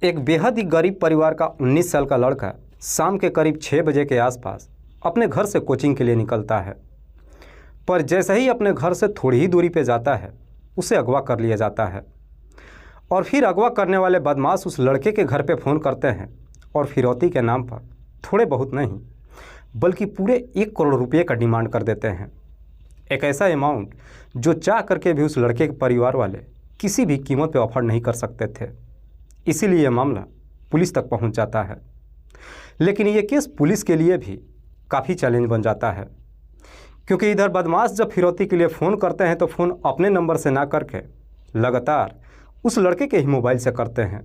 एक बेहद ही गरीब परिवार का 19 साल का लड़का शाम के करीब 6 बजे के आसपास अपने घर से कोचिंग के लिए निकलता है। पर जैसे ही अपने घर से थोड़ी ही दूरी पे जाता है, उसे अगवा कर लिया जाता है और फिर अगवा करने वाले बदमाश उस लड़के के घर पे फ़ोन करते हैं और फिरौती के नाम पर थोड़े बहुत नहीं बल्कि पूरे 1 करोड़ रुपये का डिमांड कर देते हैं। एक ऐसा अमाउंट जो चाह करके भी उस लड़के के परिवार वाले किसी भी कीमत पे ऑफर नहीं कर सकते थे। इसीलिए यह मामला पुलिस तक पहुंच जाता है। लेकिन ये केस पुलिस के लिए भी काफ़ी चैलेंज बन जाता है, क्योंकि इधर बदमाश जब फिरौती के लिए फ़ोन करते हैं तो फ़ोन अपने नंबर से ना करके लगातार उस लड़के के ही मोबाइल से करते हैं,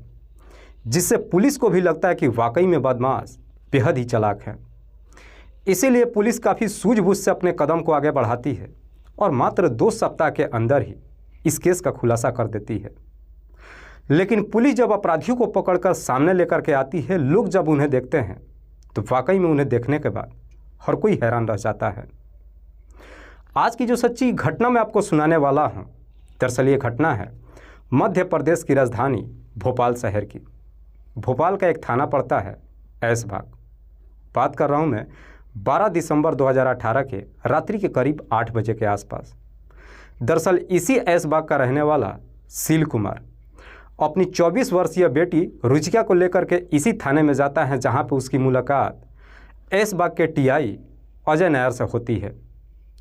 जिससे पुलिस को भी लगता है कि वाकई में बदमाश बेहद ही चालाक है। इसीलिए पुलिस काफ़ी सूझबूझ से अपने कदम को आगे बढ़ाती है और मात्र 2 सप्ताह के अंदर ही इस केस का खुलासा कर देती है। लेकिन पुलिस जब अपराधियों को पकड़कर सामने लेकर के आती है, लोग जब उन्हें देखते हैं तो वाकई में उन्हें देखने के बाद हर कोई हैरान रह जाता है। आज की जो सच्ची घटना मैं आपको सुनाने वाला हूँ, दरअसल ये घटना है मध्य प्रदेश की राजधानी भोपाल शहर की। भोपाल का एक थाना पड़ता है ऐशबाग। बात कर रहा हूँ मैं 12 दिसंबर 2018 के रात्रि के करीब 8 बजे के आसपास। दरअसल इसी ऐशबाग का रहने वाला सील कुमार अपनी 24 वर्षीय बेटी रुचिका को लेकर के इसी थाने में जाता है, जहां पे उसकी मुलाकात ऐशबाग के टीआई अजय नायर से होती है।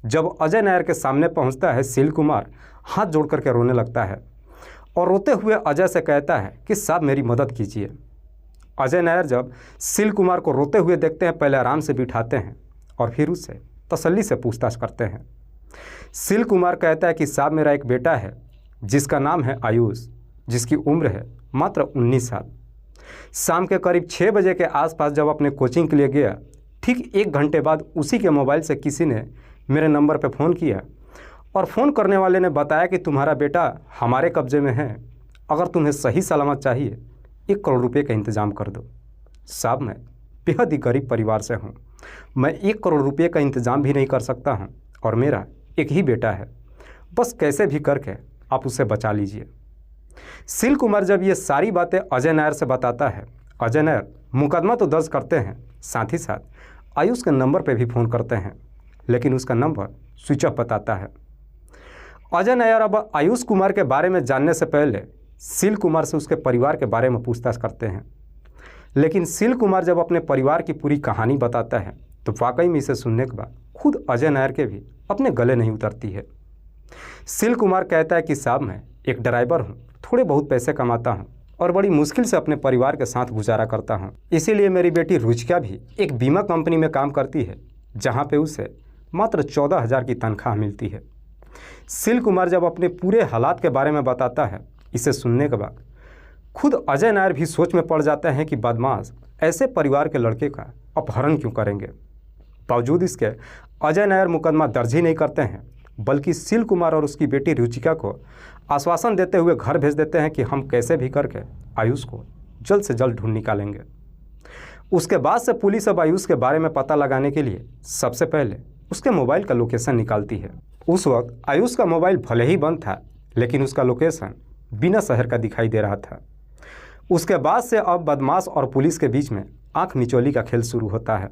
जब अजय नायर के सामने पहुंचता है, सील कुमार हाथ जोड़ करके रोने लगता है और रोते हुए अजय से कहता है कि साहब मेरी मदद कीजिए। अजय नायर जब सील कुमार को रोते हुए देखते हैं, पहले आराम से बिठाते हैं और फिर उससे तसल्ली से पूछताछ करते हैं। सील कुमार कहता है कि साहब मेरा एक बेटा है जिसका नाम है आयुष, जिसकी उम्र है मात्र 19 साल। शाम के करीब 6 बजे के आसपास जब अपने कोचिंग के लिए गया, ठीक 1 घंटे बाद उसी के मोबाइल से किसी ने मेरे नंबर पर फ़ोन किया और फ़ोन करने वाले ने बताया कि तुम्हारा बेटा हमारे कब्ज़े में है, अगर तुम्हें सही सलामत चाहिए 1 करोड़ रुपये का इंतज़ाम कर दो। साहब मैं बेहद ही गरीब परिवार से हूँ, मैं 1 करोड़ रुपये का इंतज़ाम भी नहीं कर सकता हूँ और मेरा एक ही बेटा है, बस कैसे भी करके आप उसे बचा लीजिए। सील कुमार जब ये सारी बातें अजय नायर से बताता है, अजय नायर मुकदमा तो दर्ज करते हैं, साथ ही साथ आयुष के नंबर पे भी फ़ोन करते हैं, लेकिन उसका नंबर स्विच ऑफ बताता है। अजय नायर अब आयुष कुमार के बारे में जानने से पहले सील कुमार से उसके परिवार के बारे में पूछताछ करते हैं। लेकिन सील कुमार जब अपने परिवार की पूरी कहानी बताता है तो वाकई में इसे सुनने के बाद खुद अजय नायर के भी अपने गले नहीं उतरती है। सील कुमार कहता है कि साहब मैं एक ड्राइवर हूँ, थोड़े बहुत पैसे कमाता हूँ और बड़ी मुश्किल से अपने परिवार के साथ गुजारा करता हूँ। इसीलिए मेरी बेटी रुचिका भी एक बीमा कंपनी में काम करती है, जहाँ पे उसे मात्र 14,000 की तनख्वाह मिलती है। सील कुमार जब अपने पूरे हालात के बारे में बताता है, इसे सुनने के बाद खुद अजय नायर भी सोच में पड़ जाते हैं कि बदमाश ऐसे परिवार के लड़के का अपहरण क्यों करेंगे। बावजूद इसके अजय नायर मुकदमा दर्ज ही नहीं करते हैं, बल्कि सील कुमार और उसकी बेटी रुचिका को आश्वासन देते हुए घर भेज देते हैं कि हम कैसे भी करके आयुष को जल्द से जल्द ढूंढ निकालेंगे। उसके बाद से पुलिस अब आयुष के बारे में पता लगाने के लिए सबसे पहले उसके मोबाइल का लोकेशन निकालती है। उस वक्त आयुष का मोबाइल भले ही बंद था, लेकिन उसका लोकेशन बिना शहर का दिखाई दे रहा था। उसके बाद से अब बदमाश और पुलिस के बीच में आंख मिचौली का खेल शुरू होता है।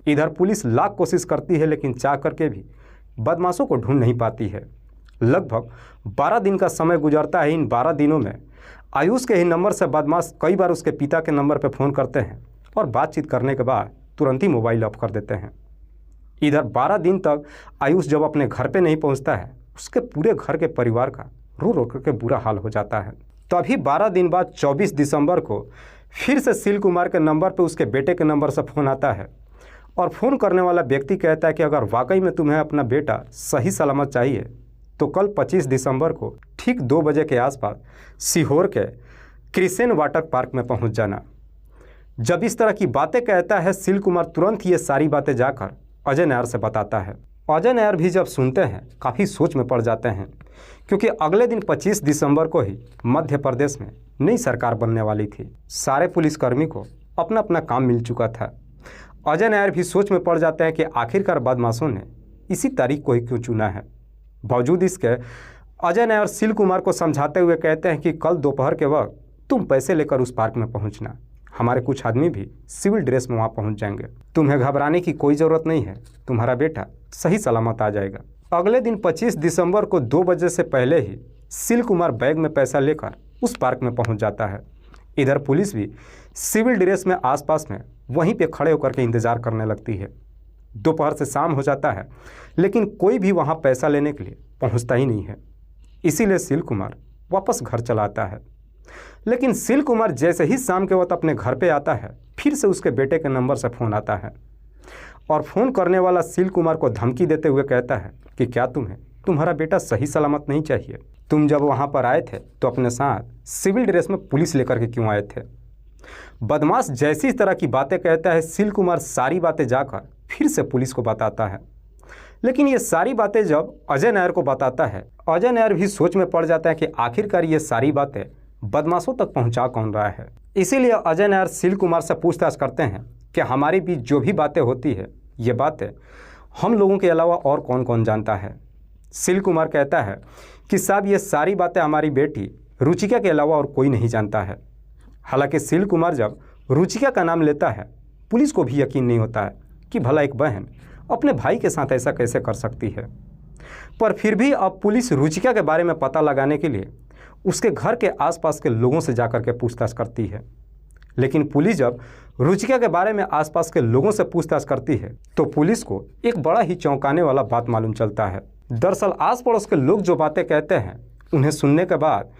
इधर पुलिस लाख कोशिश करती है, लेकिन चाह करके भी बदमाशों को ढूंढ नहीं पाती है। लगभग 12 दिन का समय गुजरता है। इन 12 दिनों में आयुष के ही नंबर से बदमाश कई बार उसके पिता के नंबर पर फ़ोन करते हैं और बातचीत करने के बाद तुरंत ही मोबाइल ऑफ कर देते हैं। इधर 12 दिन तक आयुष जब अपने घर पे नहीं पहुंचता है, उसके पूरे घर के परिवार का रो रो करके बुरा हाल हो जाता है। तभी 12 दिन बाद 24 दिसंबर को फिर से सील कुमार के नंबर पर उसके बेटे के नंबर से फ़ोन आता है और फ़ोन करने वाला व्यक्ति कहता है कि अगर वाकई में तुम्हें अपना बेटा सही सलामत चाहिए तो कल 25 दिसंबर को ठीक 2 बजे के आसपास सीहोर के क्रिसेन वाटर पार्क में पहुंच जाना। जब इस तरह की बातें कहता है, सील कुमार तुरंत ये सारी बातें जाकर अजय नायर से बताता है। अजय नायर भी जब सुनते हैं काफ़ी सोच में पड़ जाते हैं, क्योंकि अगले दिन 25 दिसंबर को ही मध्य प्रदेश में नई सरकार बनने वाली थी। सारे पुलिसकर्मी को अपना अपना काम मिल चुका था। अजय नायर भी सोच में पड़ जाते हैं कि आखिरकार बदमाशों ने इसी तारीख को ही क्यों चुना है। बावजूद इसके अजय नायर सील कुमार को समझाते हुए कहते हैं कि कल दोपहर के वक्त तुम पैसे लेकर उस पार्क में पहुंचना, हमारे कुछ आदमी भी सिविल ड्रेस में वहाँ पहुंच जाएंगे। तुम्हें घबराने की कोई ज़रूरत नहीं है, तुम्हारा बेटा सही सलामत आ जाएगा। अगले दिन 25 दिसंबर को 2 बजे से पहले ही सील कुमार बैग में पैसा लेकर उस पार्क में पहुंच जाता है। इधर पुलिस भी सिविल ड्रेस में आसपास में वहीं पे खड़े होकर के इंतज़ार करने लगती है। दोपहर से शाम हो जाता है, लेकिन कोई भी वहाँ पैसा लेने के लिए पहुँचता ही नहीं है। इसीलिए सील कुमार वापस घर चला आता है। लेकिन सील कुमार जैसे ही शाम के वक्त अपने घर पे आता है, फिर से उसके बेटे के नंबर से फ़ोन आता है और फ़ोन करने वाला सील कुमार को धमकी देते हुए कहता है कि क्या तुम्हारा बेटा सही सलामत नहीं चाहिए? तुम जब वहाँ पर आए थे तो अपने साथ सिविल ड्रेस में पुलिस लेकर के क्यों आए थे? बदमाश जैसी इस तरह की बातें कहता है, सील कुमार सारी बातें जाकर फिर से पुलिस को बताता है। लेकिन ये सारी बातें जब अजय नायर को बताता है, अजय नायर भी सोच में पड़ जाता है कि आखिरकार ये सारी बातें बदमाशों तक पहुंचा कौन रहा है। इसीलिए अजय नायर सील कुमार से पूछताछ करते हैं कि हमारे बीच जो भी बातें होती है, ये बातें हम लोगों के अलावा और कौन कौन जानता है? सील कुमार कहता है कि साहब ये सारी बातें हमारी बेटी रुचिका के अलावा और कोई नहीं जानता है। हालांकि सील कुमार जब रुचिका का नाम लेता है, पुलिस को भी यकीन नहीं होता है कि भला एक बहन अपने भाई के साथ ऐसा कैसे कर सकती है। पर फिर भी अब पुलिस रुचिका के बारे में पता लगाने के लिए उसके घर के आसपास के लोगों से जाकर के पूछताछ करती है। लेकिन पुलिस जब रुचिका के बारे में आसपास के लोगों से पूछताछ करती है तो पुलिस को एक बड़ा ही चौंकाने वाला बात मालूम चलता है। दरअसल आस पड़ोस के लोग जो बातें कहते हैं, उन्हें सुनने के बाद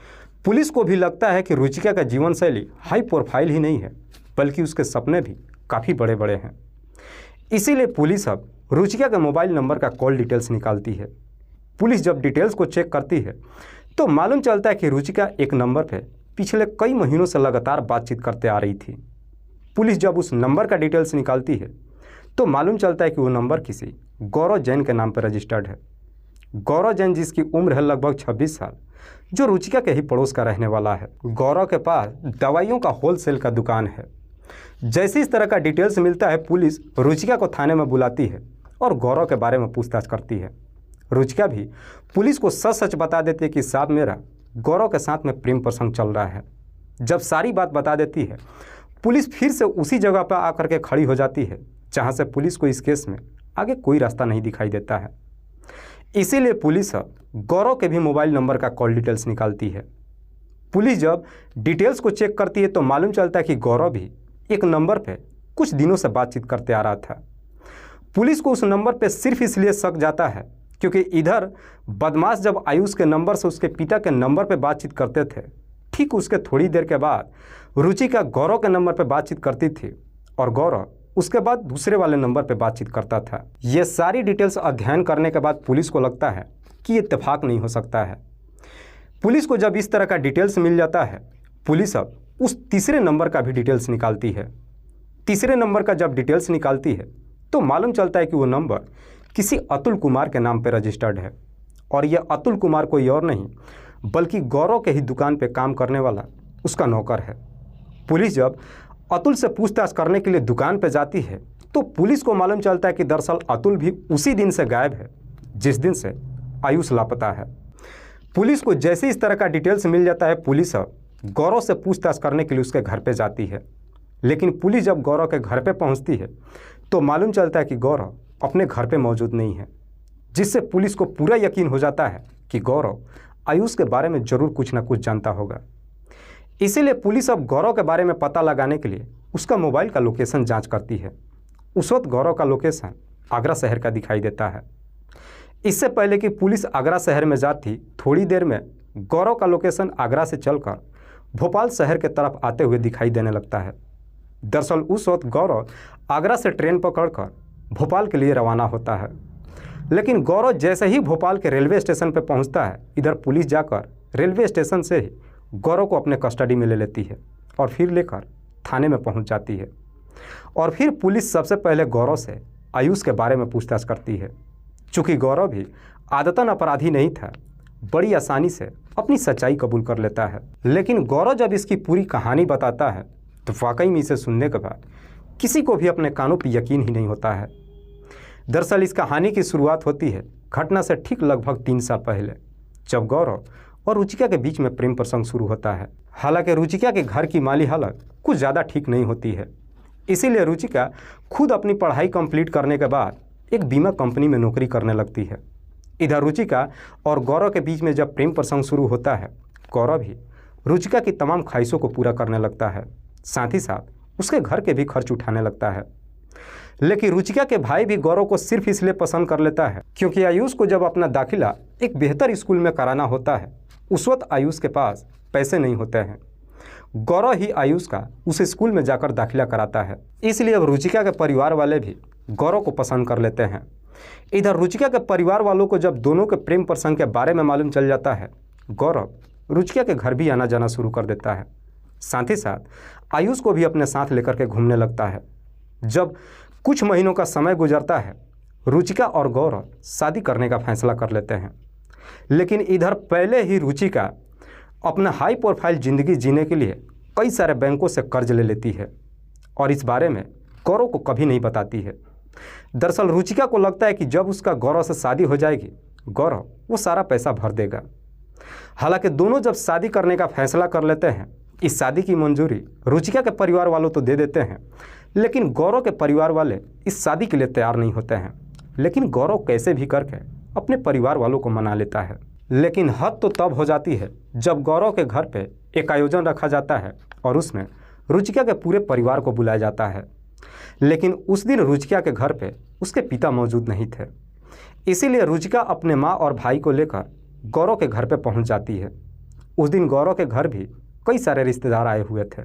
पुलिस को भी लगता है कि रुचिका का जीवन शैली हाई प्रोफाइल ही नहीं है, बल्कि उसके सपने भी काफ़ी बड़े बड़े हैं। इसीलिए पुलिस अब रुचिका के मोबाइल नंबर का कॉल डिटेल्स निकालती है। पुलिस जब डिटेल्स को चेक करती है तो मालूम चलता है कि रुचिका एक नंबर पर पिछले कई महीनों से लगातार बातचीत करते आ रही थी। पुलिस जब उस नंबर का डिटेल्स निकालती है तो मालूम चलता है कि वो नंबर किसी गौरव जैन के नाम पर रजिस्टर्ड है। गौरव जैन जिसकी उम्र है लगभग 26 साल, जो रुचिका के ही पड़ोस का रहने वाला है। गौरव के पास दवाइयों का होलसेल का दुकान है। जैसे इस तरह का डिटेल्स मिलता है, पुलिस रुचिका को थाने में बुलाती है और गौरव के बारे में पूछताछ करती है। रुचिका भी पुलिस को सच सच बता देती है कि साहब मेरा गौरव के साथ में प्रेम प्रसंग चल रहा है। जब सारी बात बता देती है, पुलिस फिर से उसी जगह पर आकर के खड़ी हो जाती है जहां से पुलिस को इस केस में आगे कोई रास्ता नहीं दिखाई देता है। इसीलिए पुलिस अब गौरव के भी मोबाइल नंबर का कॉल डिटेल्स निकालती है। पुलिस जब डिटेल्स को चेक करती है तो मालूम चलता है कि गौरव भी एक नंबर पर कुछ दिनों से बातचीत करते आ रहा था। पुलिस को उस नंबर पर सिर्फ इसलिए शक जाता है क्योंकि इधर बदमाश जब आयुष के नंबर से उसके पिता के नंबर पर बातचीत करते थे, ठीक उसके थोड़ी देर के बाद रुचिका गौरव के नंबर पर बातचीत करती थी और गौरव उसके बाद दूसरे वाले नंबर पर बातचीत करता था। ये सारी डिटेल्स अध्ययन करने के बाद पुलिस को लगता है कि ये इत्तेफाक नहीं हो सकता है। पुलिस को जब इस तरह का डिटेल्स मिल जाता है, पुलिस अब उस तीसरे नंबर का भी डिटेल्स निकालती है। तीसरे नंबर का जब डिटेल्स निकालती है तो मालूम चलता है कि वो नंबर किसी अतुल कुमार के नाम पर रजिस्टर्ड है और यह अतुल कुमार कोई और नहीं बल्कि गौरव के ही दुकान पे काम करने वाला उसका नौकर है। पुलिस जब अतुल से पूछताछ करने के लिए दुकान पे जाती है तो पुलिस को मालूम चलता है कि दरअसल अतुल भी उसी दिन से गायब है जिस दिन से आयुष लापता है। पुलिस को जैसे इस तरह का डिटेल्स मिल जाता है, पुलिस अब गौरव से पूछताछ करने के लिए उसके घर पे जाती है। लेकिन पुलिस जब गौरव के घर पे पहुंचती है तो मालूम चलता है कि गौरव अपने घर पे मौजूद नहीं है, जिससे पुलिस को पूरा यकीन हो जाता है कि गौरव आयुष के बारे में ज़रूर कुछ ना कुछ जानता होगा। इसीलिए पुलिस अब गौरव के बारे में पता लगाने के लिए उसका मोबाइल का लोकेशन जांच करती है। उस वक्त गौरव का लोकेशन आगरा शहर का दिखाई देता है। इससे पहले कि पुलिस आगरा शहर में जाती, थोड़ी देर में गौरव का लोकेशन आगरा से चलकर भोपाल शहर के तरफ आते हुए दिखाई देने लगता है। दरअसल उस वक्त गौरव आगरा से ट्रेन पकड़कर भोपाल के लिए रवाना होता है। लेकिन गौरव जैसे ही भोपाल के रेलवे स्टेशन पर पहुंचता है, इधर पुलिस जाकर रेलवे स्टेशन से ही गौरव को अपने कस्टडी में ले लेती है और फिर लेकर थाने में पहुंच जाती है। और फिर पुलिस सबसे पहले गौरव से आयुष के बारे में पूछताछ करती है। चूँकि गौरव भी आदतन अपराधी नहीं था, बड़ी आसानी से अपनी सच्चाई कबूल कर लेता है। लेकिन गौरव जब इसकी पूरी कहानी बताता है तो वाकई में इसे सुनने के बाद किसी को भी अपने कानों पर यकीन ही नहीं होता है। दरअसल इस कहानी की शुरुआत होती है घटना से ठीक लगभग 3 साल पहले, जब गौरव और रुचिका के बीच में प्रेम प्रसंग शुरू होता है। हालांकि रुचिका के घर की माली हालत कुछ ज़्यादा ठीक नहीं होती है, इसीलिए रुचिका खुद अपनी पढ़ाई कंप्लीट करने के बाद एक बीमा कंपनी में नौकरी करने लगती है। इधर रुचिका और गौरव के बीच में जब प्रेम प्रसंग शुरू होता है, गौरव भी रुचिका की तमाम ख्वाहिशों को पूरा करने लगता है, साथ ही साथ उसके घर के भी खर्च उठाने लगता है। लेकिन रुचिका के भाई भी गौरव को सिर्फ इसलिए पसंद कर लेता है क्योंकि आयुष को जब अपना दाखिला एक बेहतर स्कूल में कराना होता है, उस वक्त आयुष के पास पैसे नहीं होते हैं। गौरव ही आयुष का उस स्कूल में जाकर दाखिला कराता है, इसलिए अब रुचिका के परिवार वाले भी गौरव को पसंद कर लेते हैं। इधर रुचिका के परिवार वालों को जब दोनों के प्रेम प्रसंग के बारे में मालूम चल जाता है, गौरव रुचिका के घर भी आना जाना शुरू कर देता है, साथ ही साथ आयुष को भी अपने साथ लेकर के घूमने लगता है। जब कुछ महीनों का समय गुजरता है, रुचिका और गौरव शादी करने का फैसला कर लेते हैं। लेकिन इधर पहले ही रुचिका अपना हाई प्रोफाइल ज़िंदगी जीने के लिए कई सारे बैंकों से कर्ज ले लेती है और इस बारे में गौरव को कभी नहीं बताती है। दरअसल रुचिका को लगता है कि जब उसका गौरव से शादी हो जाएगी, गौरव वो सारा पैसा भर देगा। हालांकि दोनों जब शादी करने का फैसला कर लेते हैं, इस शादी की मंजूरी रुचिका के परिवार वालों तो दे देते हैं, लेकिन गौरव के परिवार वाले इस शादी के लिए तैयार नहीं होते हैं। लेकिन गौरव कैसे भी करके अपने परिवार वालों को मना लेता है। लेकिन हद तो तब हो जाती है जब गौरव के घर पे एक आयोजन रखा जाता है और उसमें रुचिका के पूरे परिवार को बुलाया जाता है। लेकिन उस दिन रुचिका के घर पे उसके पिता मौजूद नहीं थे, इसीलिए रुचिका अपने माँ और भाई को लेकर गौरव के घर पे पहुंच जाती है। उस दिन गौरव के घर भी कई सारे रिश्तेदार आए हुए थे।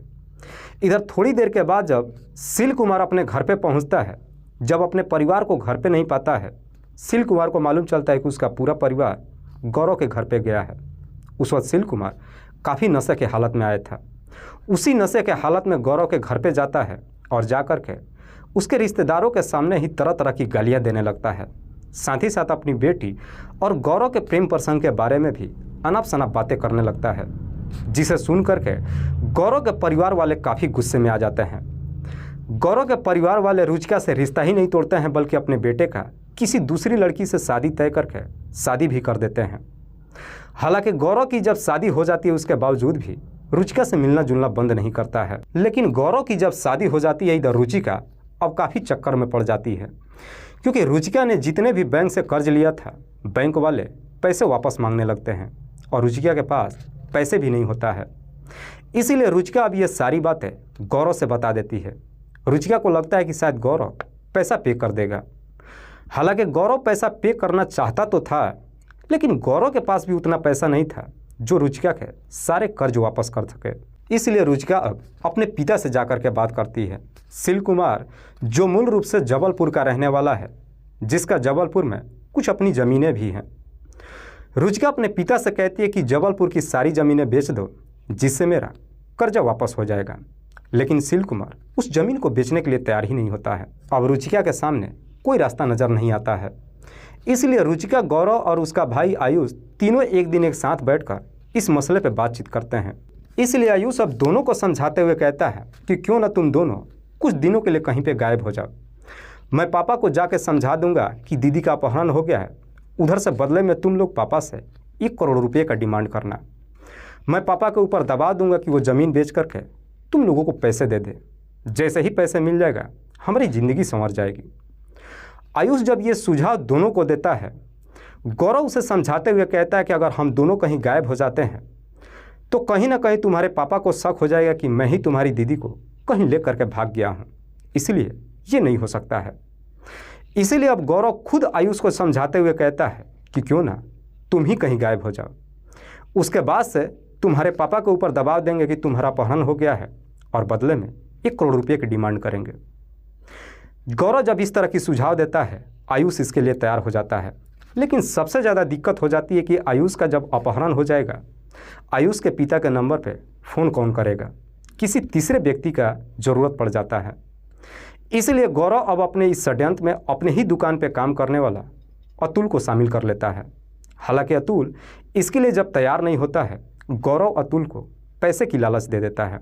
इधर थोड़ी देर के बाद जब सील कुमार अपने घर पे पहुंचता है, जब अपने परिवार को घर पे नहीं पाता है, सील कुमार को मालूम चलता है कि उसका पूरा परिवार गौरव के घर पे गया है। उस वक्त सील कुमार काफ़ी नशे के हालत में आया था। उसी नशे के हालत में गौरव के घर पे जाता है और जाकर के उसके रिश्तेदारों के सामने ही तरह तरह की गालियाँ देने लगता है, साथ ही साथ अपनी बेटी और गौरव के प्रेम प्रसंग के बारे में भी अनाप शनाप बातें करने लगता है, जिसे सुन करके गौरव के परिवार वाले काफ़ी गुस्से में आ जाते हैं। गौरव के परिवार वाले रुचिका से रिश्ता ही नहीं तोड़ते हैं, बल्कि अपने बेटे का किसी दूसरी लड़की से शादी तय करके शादी भी कर देते हैं। हालांकि गौरव की जब शादी हो जाती है, उसके बावजूद भी रुचिका से मिलना जुलना बंद नहीं करता है। लेकिन गौरव की जब शादी हो जाती है, इधर रुचिका अब काफ़ी चक्कर में पड़ जाती है, क्योंकि रुचिका ने जितने भी बैंक से कर्ज लिया था, बैंक वाले पैसे वापस मांगने लगते हैं और रुचिका के पास पैसे भी नहीं होता है। इसीलिए रुचिका अब ये सारी बातें गौरव से बता देती है। रुचिका को लगता है कि शायद गौरव पैसा पे कर देगा। हालांकि गौरव पैसा पे करना चाहता तो था, लेकिन गौरव के पास भी उतना पैसा नहीं था जो रुचिका के सारे कर्ज वापस कर सके। इसलिए रुचिका अब अपने पिता से जाकर के बात करती है। सील कुमार जो मूल रूप से जबलपुर का रहने वाला है, जिसका जबलपुर में कुछ अपनी ज़मीनें भी हैं। रुचिका अपने पिता से कहती है कि जबलपुर की सारी ज़मीनें बेच दो, जिससे मेरा कर्जा वापस हो जाएगा। लेकिन सील कुमार उस ज़मीन को बेचने के लिए तैयार ही नहीं होता है। अब रुचिका के सामने कोई रास्ता नज़र नहीं आता है, इसलिए रुचिका, गौरव और उसका भाई आयुष तीनों एक दिन एक साथ बैठकर इस मसले पर बातचीत करते हैं। इसलिए आयुष अब दोनों को समझाते हुए कहता है कि क्यों ना तुम दोनों कुछ दिनों के लिए कहीं पे गायब हो जाओ। मैं पापा को जाके समझा दूंगा कि दीदी का अपहरण हो गया है, उधर से बदले में तुम लोग पापा से 1 करोड़ रुपये का डिमांड करना। मैं पापा के ऊपर दबाव दूंगा कि वो ज़मीन बेच करके तुम लोगों को पैसे दे दे। जैसे ही पैसे मिल जाएगा, हमारी ज़िंदगी संवर जाएगी। आयुष जब ये सुझाव दोनों को देता है, गौरव उसे समझाते हुए कहता है कि अगर हम दोनों कहीं गायब हो जाते हैं तो कहीं ना कहीं तुम्हारे पापा को शक हो जाएगा कि मैं ही तुम्हारी दीदी को कहीं ले करके भाग गया हूँ, इसलिए ये नहीं हो सकता है। इसीलिए अब गौरव खुद आयुष को समझाते हुए कहता है कि क्यों ना तुम ही कहीं गायब हो जाओ। उसके बाद से तुम्हारे पापा के ऊपर दबाव देंगे कि तुम्हारा अपहरण हो गया है और बदले में 1 करोड़ रुपये की डिमांड करेंगे। गौरव जब इस तरह की सुझाव देता है, आयुष इसके लिए तैयार हो जाता है। लेकिन सबसे ज़्यादा दिक्कत हो जाती है कि आयुष का जब अपहरण हो जाएगा, आयुष के पिता के नंबर पे फ़ोन कौन करेगा? किसी तीसरे व्यक्ति का ज़रूरत पड़ जाता है। इसलिए गौरव अब अपने इस षड्यंत्र में अपने ही दुकान पे काम करने वाला अतुल को शामिल कर लेता है। हालांकि अतुल इसके लिए जब तैयार नहीं होता है, गौरव अतुल को पैसे की लालच दे देता है।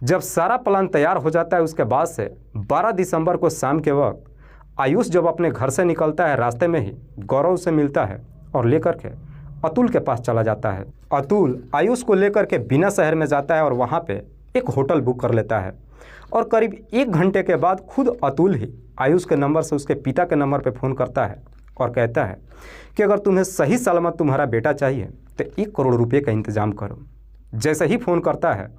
जब सारा प्लान तैयार हो जाता है, उसके बाद से 12 दिसंबर को शाम के वक्त आयुष जब अपने घर से निकलता है, रास्ते में ही गौरव से मिलता है और लेकर के अतुल के पास चला जाता है। अतुल आयुष को लेकर के बिना शहर में जाता है और वहाँ पे एक होटल बुक कर लेता है और करीब 1 घंटे के बाद खुद अतुल ही आयुष के नंबर से उसके पिता के नंबर पे फ़ोन करता है और कहता है कि अगर तुम्हें सही सलामत तुम्हारा बेटा चाहिए तो 1 करोड़ रुपये का इंतज़ाम करो। जैसे ही फ़ोन करता है,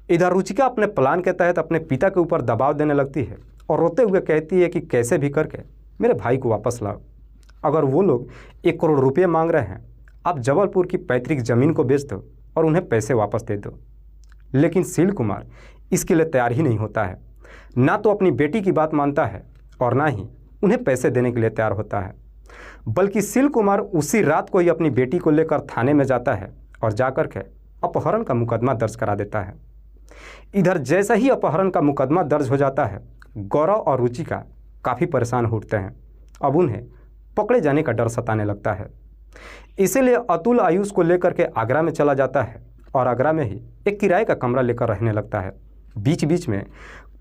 इधर रुचिका अपने प्लान के तहत अपने पिता के ऊपर दबाव देने लगती है और रोते हुए कहती है कि कैसे भी करके मेरे भाई को वापस लाओ। अगर वो लोग 1 करोड़ रुपये मांग रहे हैं, आप जबलपुर की पैतृक ज़मीन को बेच दो और उन्हें पैसे वापस दे दो। लेकिन सील कुमार इसके लिए तैयार ही नहीं होता है। ना तो अपनी बेटी की बात मानता है और ना ही उन्हें पैसे देने के लिए तैयार होता है, बल्कि सील कुमार उसी रात को ही अपनी बेटी को लेकर थाने में जाता है और जाकर के अपहरण का मुकदमा दर्ज करा देता है। इधर जैसा ही अपहरण का मुकदमा दर्ज हो जाता है, गौरव और रुचिका काफ़ी परेशान होते हैं। अब उन्हें पकड़े जाने का डर सताने लगता है। इसीलिए अतुल आयुष को लेकर के आगरा में चला जाता है और आगरा में ही एक किराए का कमरा लेकर रहने लगता है। बीच बीच में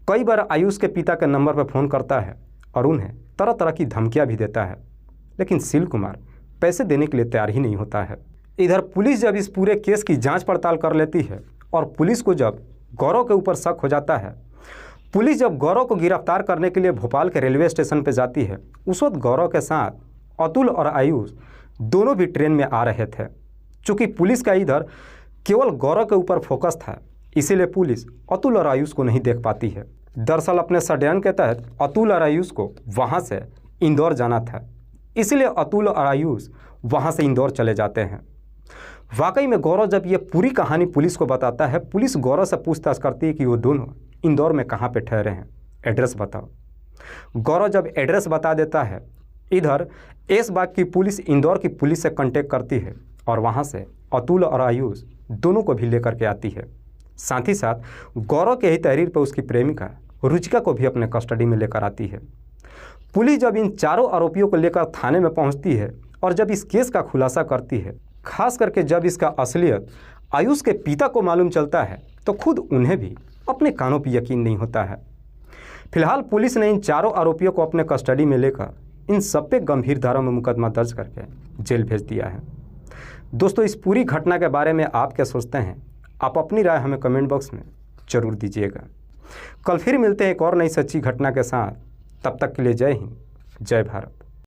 कई बार आयुष के पिता के नंबर पर फ़ोन करता है और उन्हें तरह तरह की धमकियां भी देता है, लेकिन सील कुमार पैसे देने के लिए तैयार ही नहीं होता है। इधर पुलिस जब इस पूरे केस की जांच पड़ताल कर लेती है और पुलिस को जब गौरव के ऊपर शक हो जाता है, पुलिस जब गौरव को गिरफ्तार करने के लिए भोपाल के रेलवे स्टेशन पर जाती है, उस वक्त गौरव के साथ अतुल और आयुष दोनों भी ट्रेन में आ रहे थे। चूँकि पुलिस का इधर केवल गौरव के ऊपर फोकस था, इसीलिए पुलिस अतुल और आयुष को नहीं देख पाती है। दरअसल अपने षड्यंत्र के तहत अतुल और आयुष को वहाँ से इंदौर जाना था, इसीलिए अतुल और आयुष वहाँ से इंदौर चले जाते हैं। वाकई में गौरव जब ये पूरी कहानी पुलिस को बताता है, पुलिस गौरव से पूछताछ करती है कि वो दोनों इंदौर में कहाँ पे ठहरे हैं, एड्रेस बताओ। गौरव जब एड्रेस बता देता है, इधर ऐशबाग की पुलिस इंदौर की पुलिस से कांटेक्ट करती है और वहाँ से अतुल और आयुष दोनों को भी लेकर के आती है। साथ ही साथ गौरव के ही तहरीर पर उसकी प्रेमिका रुचिका को भी अपने कस्टडी में लेकर आती है। पुलिस जब इन चारों आरोपियों को लेकर थाने में पहुंचती है और जब इस केस का खुलासा करती है, खास करके जब इसका असलियत आयुष के पिता को मालूम चलता है, तो खुद उन्हें भी अपने कानों पर यकीन नहीं होता है। फिलहाल पुलिस ने इन चारों आरोपियों को अपने कस्टडी में लेकर इन सब पे गंभीर धाराओं में मुकदमा दर्ज करके जेल भेज दिया है। दोस्तों, इस पूरी घटना के बारे में आप क्या सोचते हैं? आप अपनी राय हमें कमेंट बॉक्स में ज़रूर दीजिएगा। कल फिर मिलते हैं एक और नई सच्ची घटना के साथ। तब तक के लिए जय हिंद, जय भारत।